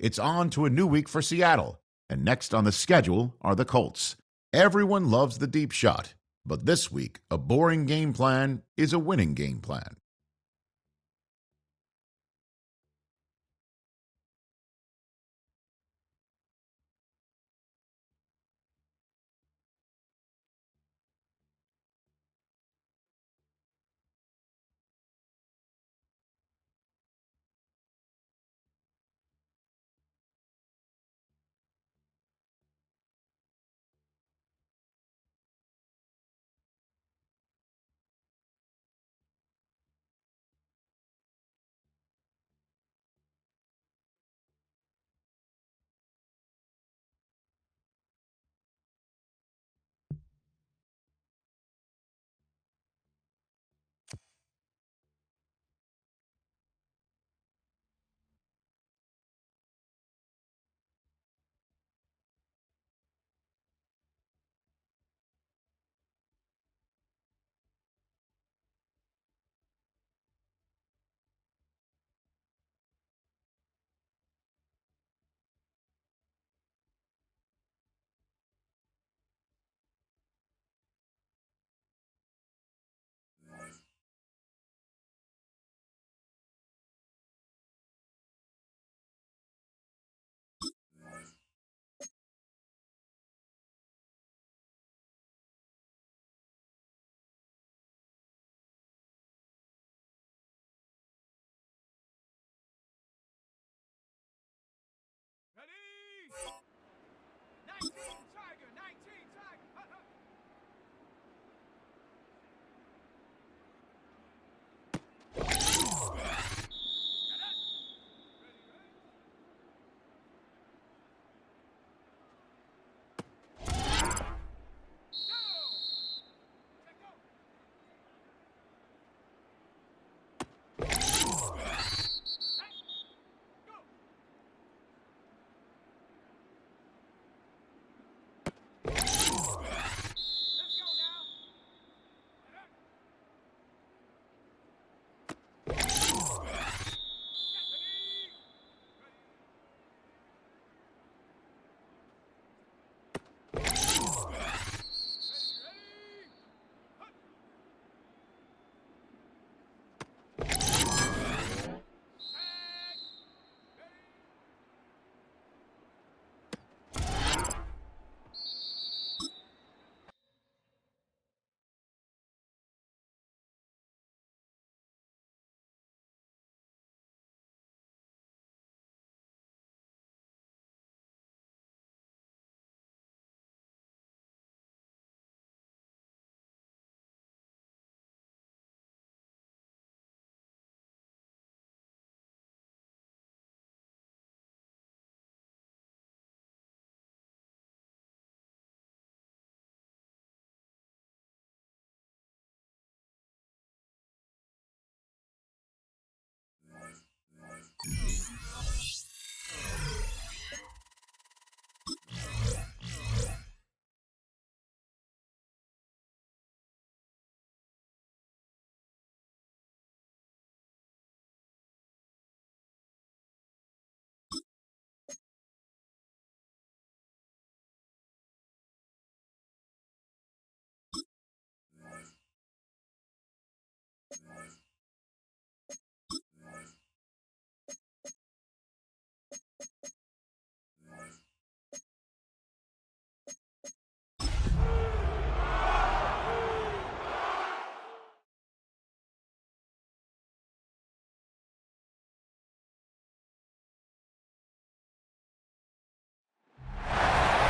it's on to a new week for Seattle, and next on the schedule are the Colts. Everyone loves the deep shot, but this week, a boring game plan is a winning game plan.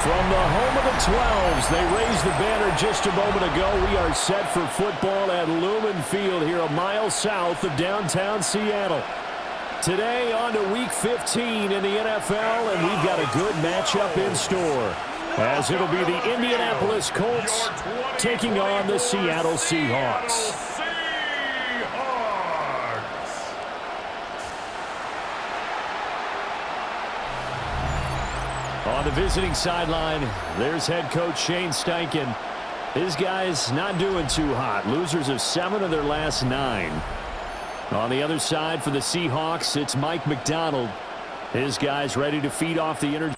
From the home of the 12s, they raised the banner just a moment ago. We are set for football at Lumen Field here a mile south of downtown Seattle. Today on to Week 15 in the NFL, and we've got a good matchup in store, as it'll be the Indianapolis Colts taking on the Seattle Seahawks. On the visiting sideline, there's head coach Shane Steichen. His guys not doing too hot. Losers of 7 of their last 9. On the other side for the Seahawks, it's Mike McDonald. His guys ready to feed off the energy.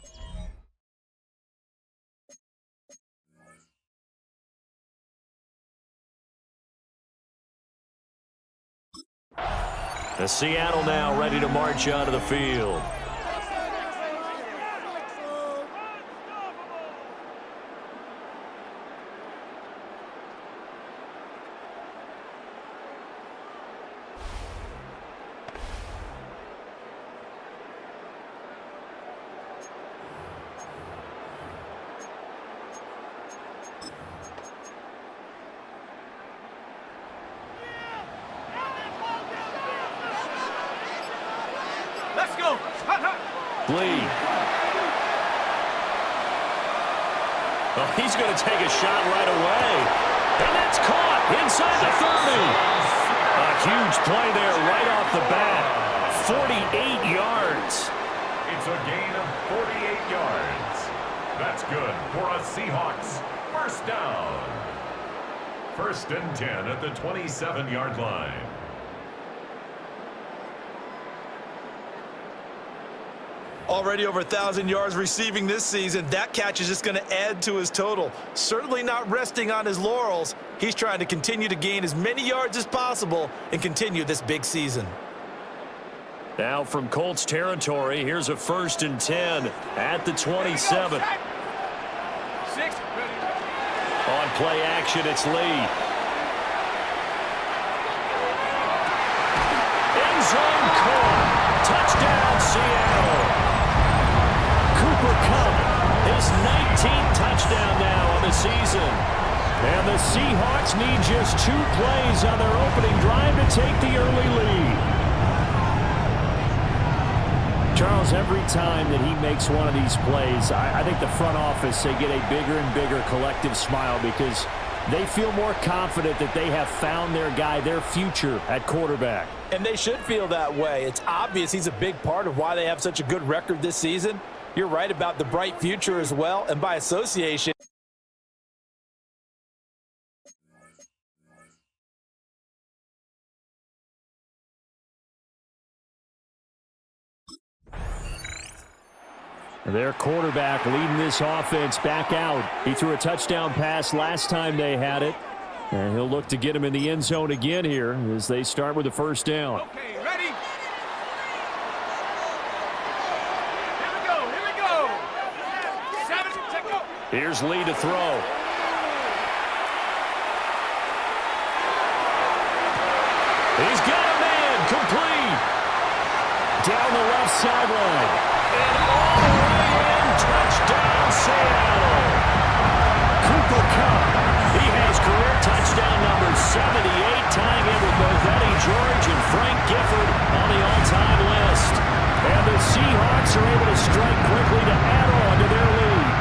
The Seattle now ready to march onto the field. Let's go. Lee. Oh, he's going to take a shot right away. And that's caught inside the 30. A huge play there right off the bat. 48 yards. It's a gain of 48 yards. That's good for a Seahawks first down. 1st and 10 at the 27-yard line. Already over 1,000 yards receiving this season. That catch is just going to add to his total. Certainly not resting on his laurels. He's trying to continue to gain as many yards as possible and continue this big season. Now from Colts territory, here's a 1st and 10 at the 27. On play action, it's Lee. End zone caught. Touchdown, Seattle. Cooper Kupp, his 19th touchdown now on the season. And the Seahawks need just 2 plays on their opening drive to take the early lead. Charles, every time that he makes one of these plays, I think the front office, they get a bigger and bigger collective smile because they feel more confident that they have found their guy, their future at quarterback. And they should feel that way. It's obvious he's a big part of why they have such a good record this season. You're right about the bright future as well, and by association. Their quarterback leading this offense back out. He threw a touchdown pass last time they had it. And he'll look to get him in the end zone again here as they start with the 1st down. Okay, ready? Here we go, here we go. 7, check go. Here's Lee to throw. He's got a man, complete. Down the left sideline. And all the way in, touchdown Seattle. Cooper Kupp, he has career touchdown number 78, tying in with both Eddie George and Frank Gifford on the all-time list. And the Seahawks are able to strike quickly to add on to their lead.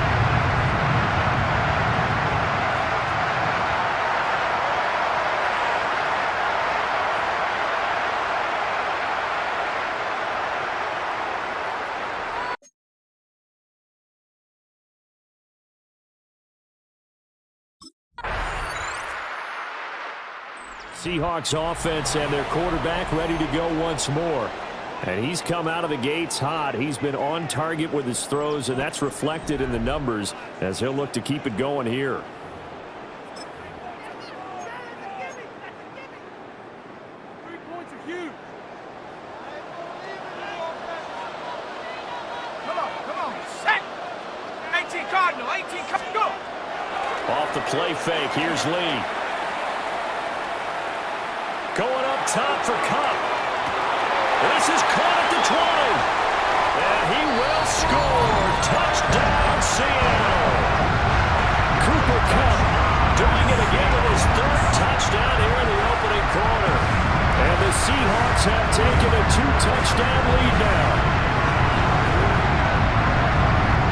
Seahawks offense and their quarterback ready to go once more. And he's come out of the gates hot. He's been on target with his throws, and that's reflected in the numbers as he'll look to keep it going here. Come on, set. 18 Cardinal, 18, come, go. Off the play fake, here's Lee. Going up top for Kupp. This is caught at the 20. And he will score. Touchdown, Seattle. Cooper Kupp doing it again with his 3rd touchdown here in the opening quarter. And the Seahawks have taken a 2-touchdown lead now.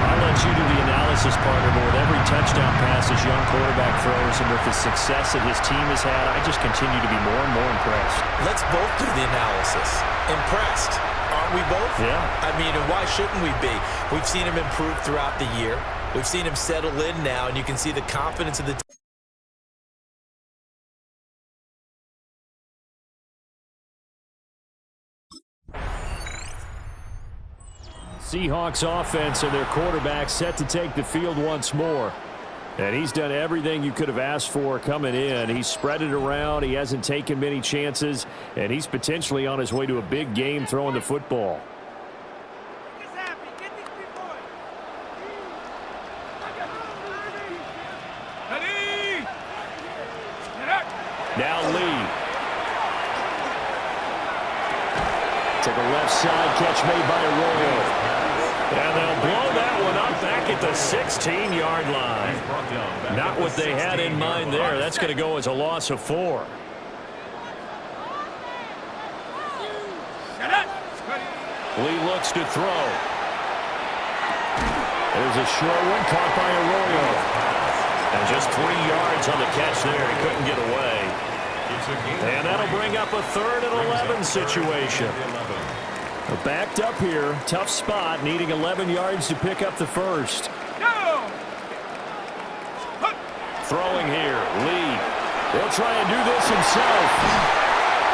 I'll let you do the analysis, partner, but with every touchdown pass his young quarterback throws and with the success that his team has had, I just continue to be more and more impressed. Let's both do the analysis. Impressed. Aren't we both? Yeah. I mean, and why shouldn't we be? We've seen him improve throughout the year. We've seen him settle in now, and you can see the confidence of the team. Seahawks offense and their quarterback set to take the field once more. And he's done everything you could have asked for coming in. He's spread it around. He hasn't taken many chances. And he's potentially on his way to a big game throwing the football. Now Lee. To the left side, catch made by Arroyo. And they'll blow that one up back at the 16-yard line. Not what they had in mind there. That's going to go as a loss of 4. Lee looks to throw. There's a short one caught by Arroyo. And just 3 yards on the catch there. He couldn't get away. And that'll bring up a 3rd and 11 situation. We're backed up here. Tough spot. Needing 11 yards to pick up the first. Throwing here. Lee. He'll try and do this himself.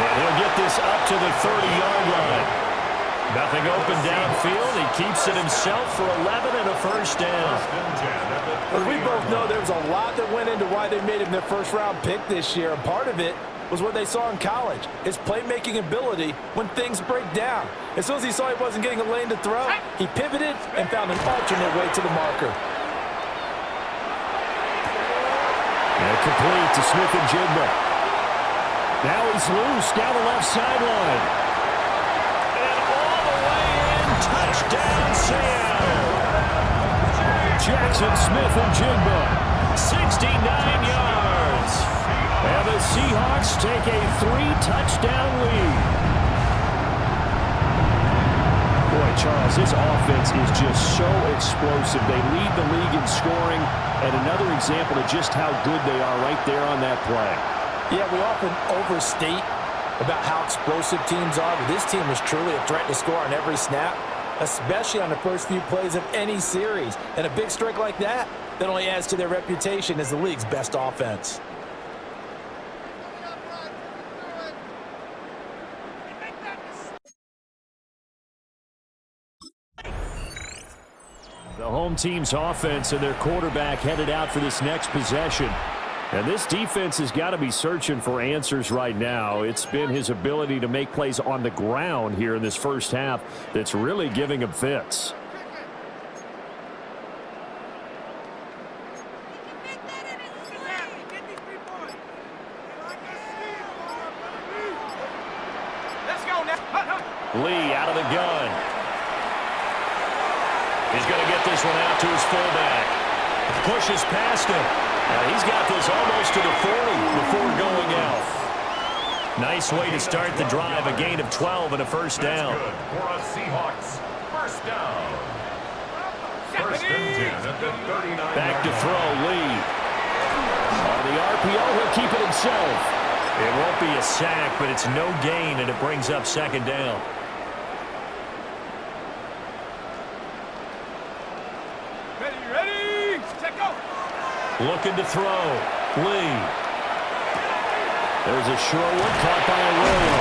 And he'll get this up to the 30-yard line. Nothing open downfield. He keeps it himself for 11 and a first down. Well, we both know there was a lot that went into why they made him their first-round pick this year. And part of it was what they saw in college, his playmaking ability when things break down. As soon as he saw he wasn't getting a lane to throw, he pivoted and found an alternate way to the marker. And complete to Smith-Njigba. Now he's loose down the left sideline. And all the way in, touchdown Seattle. Jackson Smith-Njigba, 69 yards. And the Seahawks take a 3-touchdown lead. Boy, Charles, this offense is just so explosive. They lead the league in scoring, and another example of just how good they are right there on that play. Yeah, we often overstate about how explosive teams are, but this team is truly a threat to score on every snap, especially on the first few plays of any series. And a big strike like that only adds to their reputation as the league's best offense. The home team's offense and their quarterback headed out for this next possession. And this defense has got to be searching for answers right now. It's been his ability to make plays on the ground here in this first half that's really giving him fits. Lee out of the gun. He's going to get this one out to his fullback. Pushes past him. He's got this almost to the 40 before going out. Nice way to start the drive. A gain of 12 and a first down. Good for a Seahawks. First down. First and 10 at the 39. Back to throw, Lee. On the RPO, he'll keep it himself. It won't be a sack, but it's no gain, and it brings up second down. Looking to throw. Lee. There's a short one caught by Arroyo.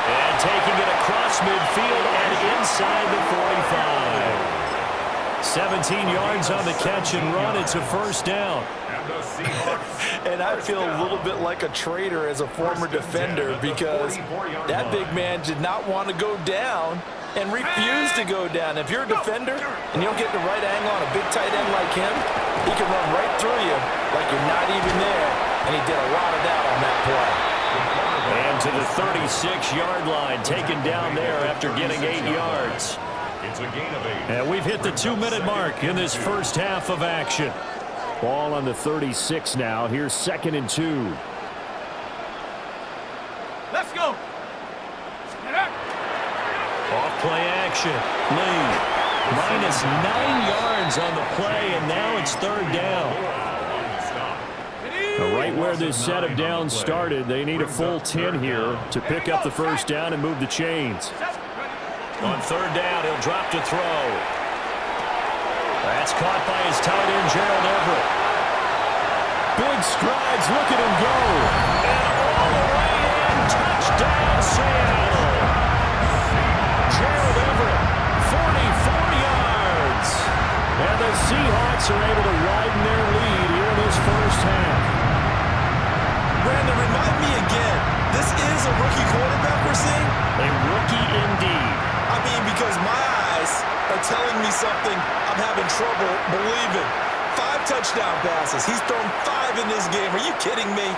And taking it across midfield and inside the 45. 17 yards on the catch and run. It's a first down. And I feel a little bit like a traitor as a former defender because that big man did not want to go down and refused to go down. If you're a defender and you don't get the right angle on a big tight end like him, he can run right through you like you're not even there, and he did a lot of that on that play. And to the 36-yard line, taken down there after getting 8 yards. It's a gain of 8. And we've hit the 2-minute mark in this first half of action. Ball on the 36 now. Here's 2nd and 2. Let's go. Off play action. Lee. Minus 9 yards on the play, and now it's 3rd down. Right where this set of downs started, they need a full 10 here to pick up the first down and move the chains. On 3rd down, he'll drop to throw. That's caught by his tight end, Gerald Everett. Big strides, look at him go. And all the way in, touchdown Seattle. Gerald Everett, 44 yards. And the Seahawks are able to widen their lead here in this first half. Brandon, remind me again, this is a rookie quarterback we're seeing? A rookie indeed. I mean, because my eyes are telling me something I'm having trouble believing. 5 touchdown passes. He's thrown 5 in this game. Are you kidding me?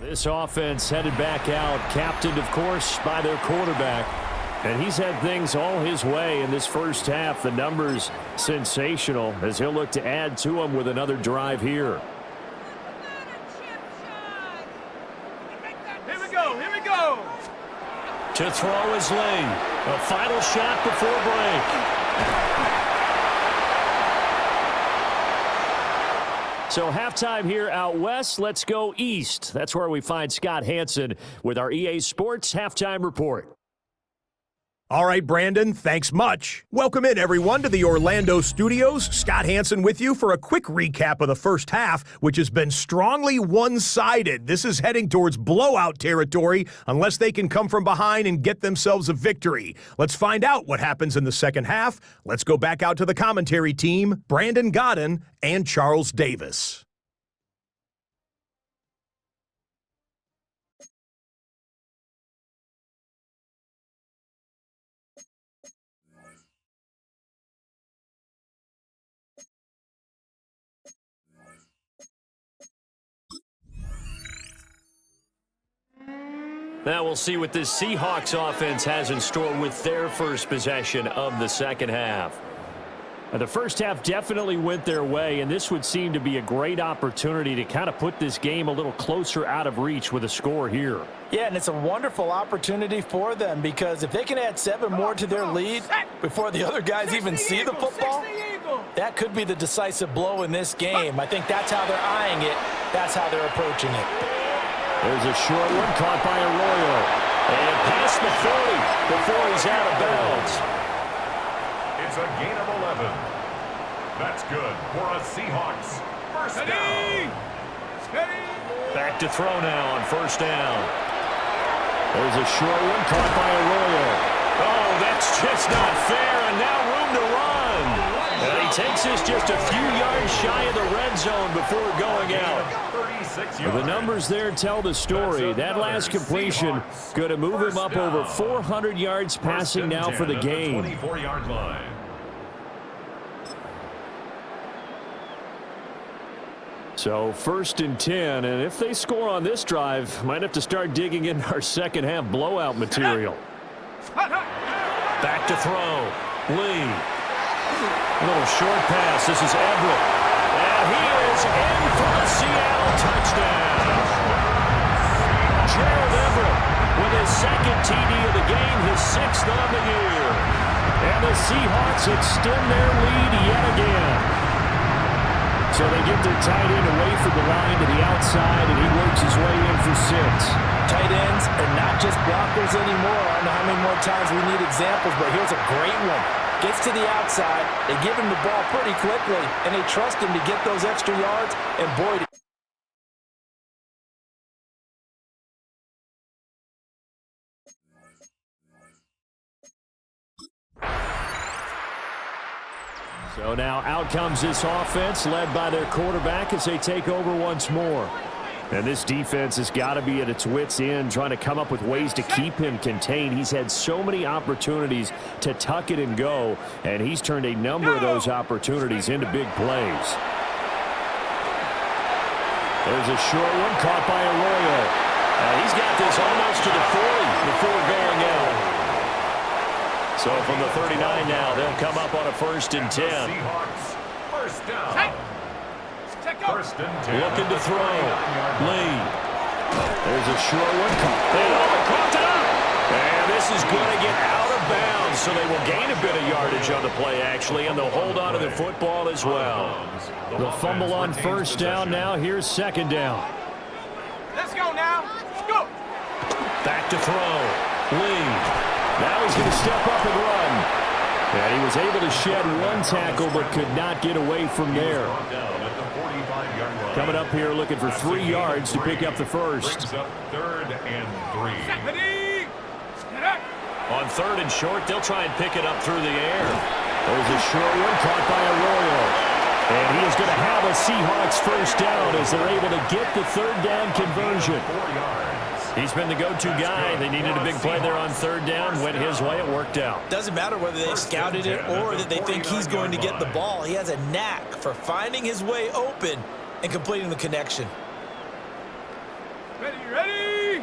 This offense headed back out, captained, of course, by their quarterback. And he's had things all his way in this first half. The numbers sensational as he'll look to add to them with another drive here. Here we go, here we go. To throw is Lee. A final shot before break. So halftime here out west. Let's go east. That's where we find Scott Hanson with our EA Sports Halftime Report. All right, Brandon, thanks much. Welcome in, everyone, to the Orlando studios. Scott Hanson with you for a quick recap of the first half, which has been strongly one-sided. This is heading towards blowout territory unless they can come from behind and get themselves a victory. Let's find out what happens in the second half. Let's go back out to the commentary team, Brandon Godden and Charles Davis. Now we'll see what this Seahawks offense has in store with their first possession of the second half. The first half definitely went their way, and this would seem to be a great opportunity to kind of put this game a little closer out of reach with a score here. Yeah, and it's a wonderful opportunity for them because if they can add 7 more to their lead before the other guys even see the football, that could be the decisive blow in this game. I think that's how they're eyeing it. That's how they're approaching it. There's a short one caught by Arroyo. And past the 40 before he's out of bounds. It's a gain of 11. That's good for a Seahawks first down. Back to throw now on first down. There's a short one caught by Arroyo. Oh, that's just not fair, and now room to run. And he takes this just a few yards shy of the red zone before going out. The numbers there tell the story. That last completion going to move him up over 400 yards passing now for the game. 24-yard line. So 1st and 10, and if they score on this drive, might have to start digging in our second half blowout material. Back to throw. Lee. A little short pass. This is Everett. And he is in for a Seattle touchdown. Gerald Everett with his 2nd TD of the game, his 6th on the year. And the Seahawks extend their lead yet again. So they get their tight end away from the line to the outside, and he works his way in for 6. Tight ends are not just blockers anymore. I don't know how many more times we need examples, but here's a great one. Gets to the outside, they give him the ball pretty quickly, and they trust him to get those extra yards, and boy, So now out comes this offense led by their quarterback as they take over once more. And this defense has got to be at its wits' end trying to come up with ways to keep him contained. He's had so many opportunities to tuck it and go, and he's turned a number of those opportunities into big plays. There's a short one caught by Arroyo. He's got this almost to the 40 before going out. So from the 39 now, they'll come up on a 1st and 10. Seahawks first down. First and 10. Looking to throw. Lee. There's a short one. Caught up. And this is going to get out of bounds, so they will gain a bit of yardage on the play, actually, and they'll hold on to the football as well. The fumble on first down now. Here's 2nd down. Let's go now. Go. Back to throw. Lee. Now he's going to step up and run. And he was able to shed one tackle but could not get away from there. Coming up here looking for 3 yards to pick up the first. Third and 3. On third and short, they'll try and pick it up through the air. There's a short one caught by Arroyo. And he is going to have a Seahawks first down as they're able to get the third down conversion. He's been the go-to guy. They needed a big play there on third down. Went his way. It worked out. Doesn't matter whether they scouted it or that they think he's going to get the ball. He has a knack for finding his way open and completing the connection. Ready.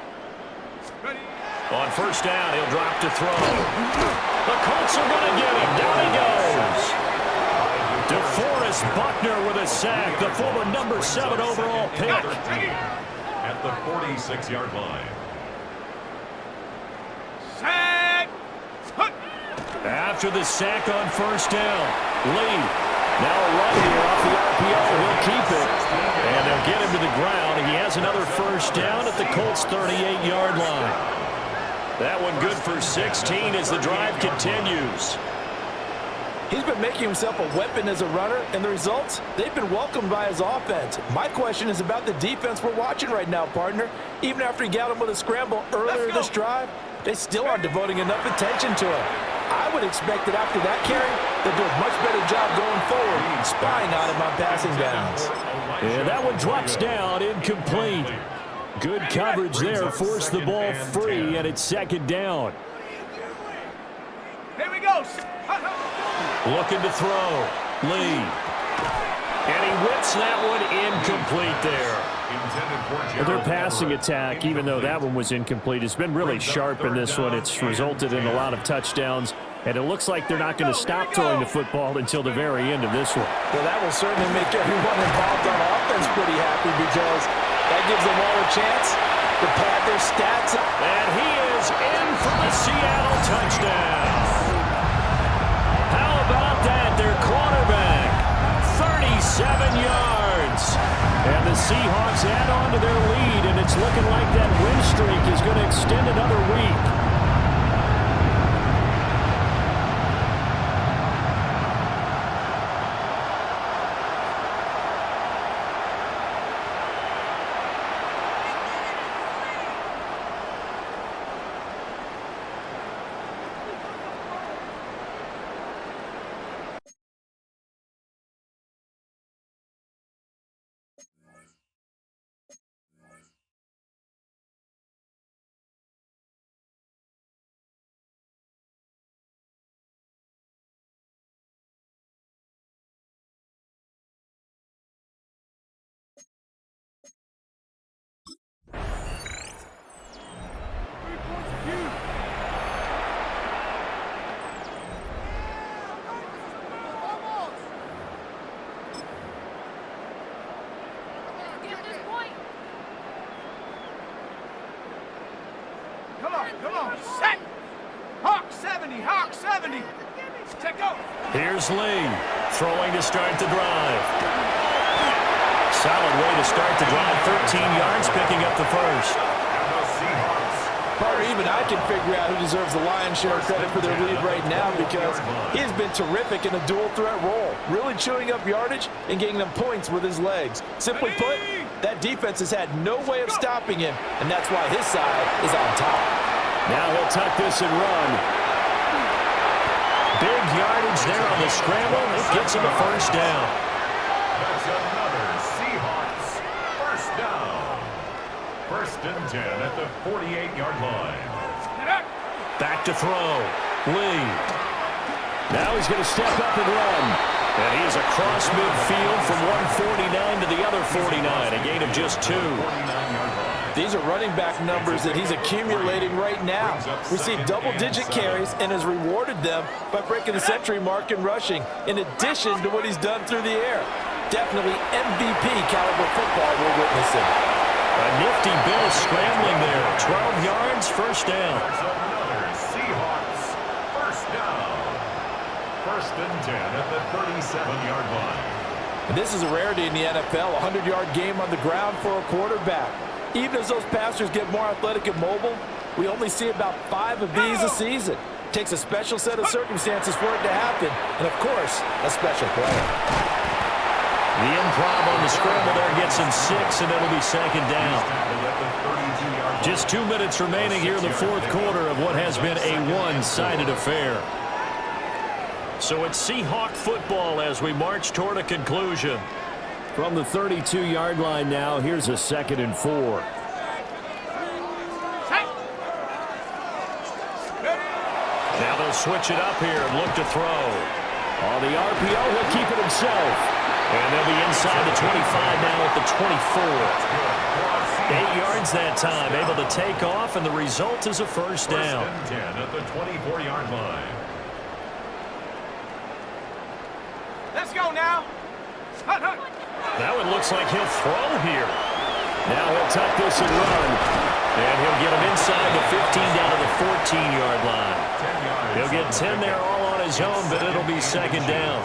On first down, he'll drop to throw. The Colts are going to get him. Down he goes. DeForest Buckner with a sack, the former number 7 overall pick. At the 46-yard line. Sack. After the sack on first down, Lee. Now a run here off the RPO. He'll keep it. And they'll get him to the ground. He has another first down at the Colts' 38-yard line. That one good for 16 as the drive continues. He's been making himself a weapon as a runner, and the results, they've been welcomed by his offense. My question is about the defense we're watching right now, partner. Even after he got him with a scramble earlier this drive, they still aren't devoting enough attention to him. I would expect that after that carry, they'll do a much better job going forward, spying on him on passing downs. And that one drops down, incomplete. Good coverage there, forced the ball free, and it's second down. Here we go. Looking to throw. Lee. And he whips that one incomplete there. Their passing attack, even though that one was incomplete, has been really sharp in this one. It's resulted in a lot of touchdowns, and it looks like they're not going to stop throwing the football until the very end of this one. Well, that will certainly make everyone involved on offense pretty happy because that gives them all a chance to pad their stats. And he is in for the Seattle touchdown. How about that? Their quarterback, 37 yards. And the Seahawks add on to their lead, and it's looking like that win streak is going to extend another week. Come on, set! Hawk 70, Hawk 70! Check go! Here's Lee, throwing to start the drive. Solid way to start the drive, 13 yards, picking up the first. Or even I can figure out who deserves the lion's share of credit for their lead right now because he has been terrific in a dual threat role, really chewing up yardage and getting them points with his legs. Simply put, that defense has had no way of stopping him, and that's why his side is on top. Now he'll tuck this and run. Big yardage there on the scramble. It gets him a first down. That's another Seahawks first down. First and 10 at the 48-yard line. Back to throw. Lee. Now he's going to step up and run. And he is across midfield from 149 to the other 49. A gain of just 2. These are running back numbers that he's accumulating right now. Received double-digit carries and has rewarded them by breaking the century mark in rushing, in addition to what he's done through the air. Definitely MVP caliber football we're witnessing. A nifty bit of scrambling there. 12 yards, first down. That's another Seahawks first down. First and 10 at the 37-yard line. And this is a rarity in the NFL, a 100-yard game on the ground for a quarterback. Even as those passers get more athletic and mobile, we only see about 5 of these a season. Takes a special set of circumstances for it to happen, and of course, a special player. The improv on the scramble there gets him 6, and it'll be second down. Just 2 minutes remaining here in the fourth quarter of what has been a one-sided affair. So it's Seahawk football as we march toward a conclusion. From the 32-yard line now, here's a 2nd and 4. Now they'll switch it up here and look to throw. On the RPO, he'll keep it himself. And they'll be inside the 25 now at the 24. 8 yards that time, able to take off, and the result is a first down. First and 10 at the 24-yard line. Let's go now. Hut, hut. That one looks like he'll throw here. Now he'll tuck this and run. And he'll get him inside the 15 down to the 14-yard line. He'll get 10 there all on his own, but it'll be second down.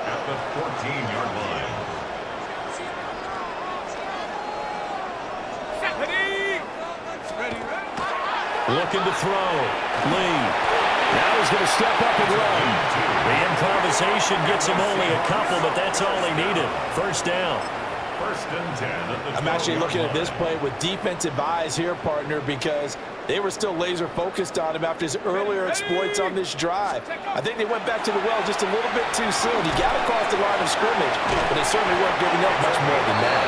At the 14-yard line. Ready. Ready, ready. Looking to throw. Lee. Now he's going to step up and run. The improvisation gets him only a couple, but that's all he needed. First down. First and 10 at the 12-yard line. I'm actually looking at this play with defensive eyes here, partner, because they were still laser focused on him after his earlier exploits on this drive. I think they went back to the well just a little bit too soon. He got across the line of scrimmage, but they certainly weren't giving up much more than that.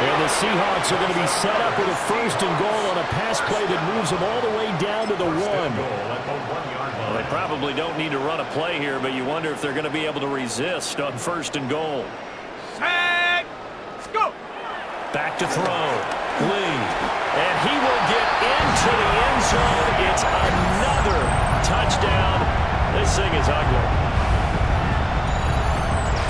And the Seahawks are going to be set up with a first and goal on a pass play that moves them all the way down to the 1. Well, they probably don't need to run a play here, but you wonder if they're going to be able to resist on first and goal. Set. Go. Back to throw. Lee. And he will get into the end zone. It's another touchdown. This thing is ugly.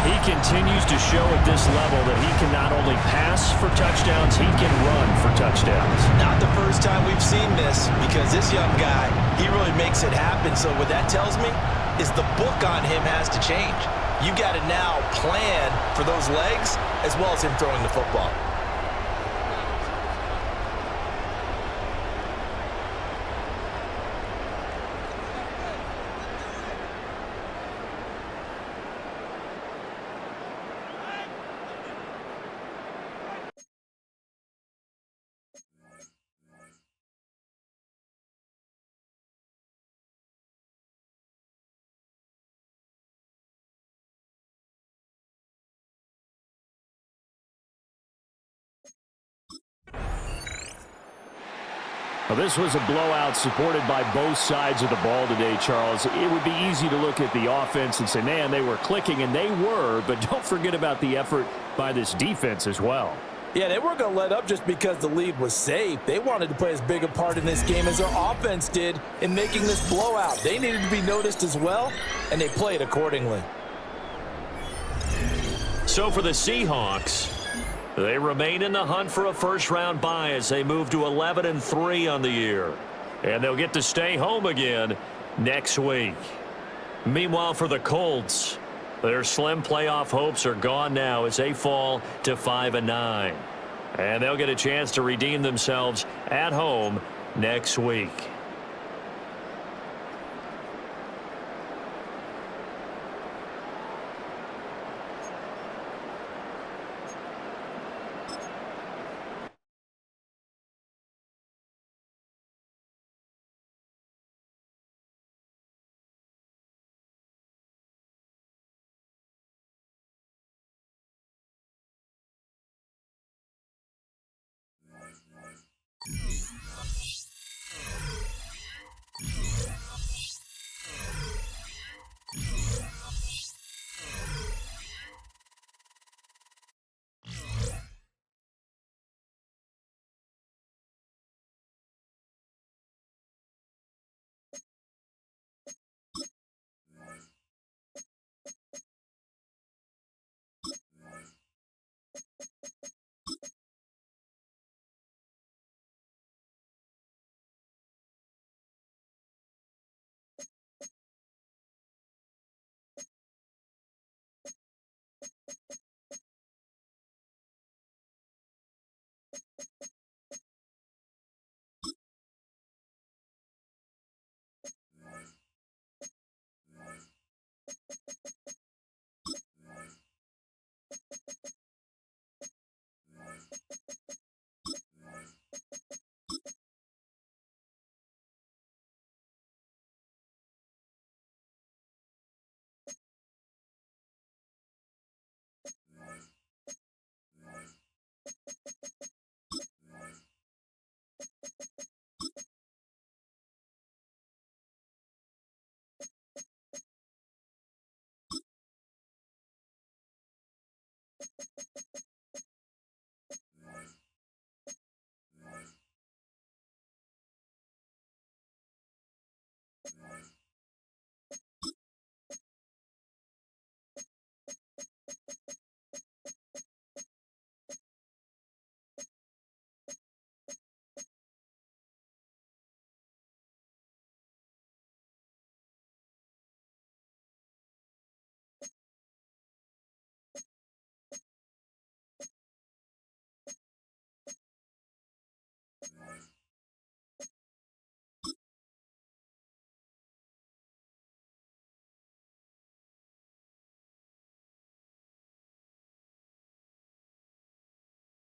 He continues to show at this level that he can not only pass for touchdowns, he can run for touchdowns. Not the first time we've seen this, because this young guy, he really makes it happen. So what that tells me is the book on him has to change. You got to now plan for those legs as well as him throwing the football. Well, this was a blowout supported by both sides of the ball today, Charles. It would be easy to look at the offense and say, man, they were clicking, and they were, but don't forget about the effort by this defense as well. Yeah, they weren't going to let up just because the lead was safe. They wanted to play as big a part in this game as their offense did in making this blowout. They needed to be noticed as well, and they played accordingly. So for the Seahawks, they remain in the hunt for a first-round bye as they move to 11-3 on the year. And they'll get to stay home again next week. Meanwhile, for the Colts, their slim playoff hopes are gone now as they fall to 5-9. And they'll get a chance to redeem themselves at home next week.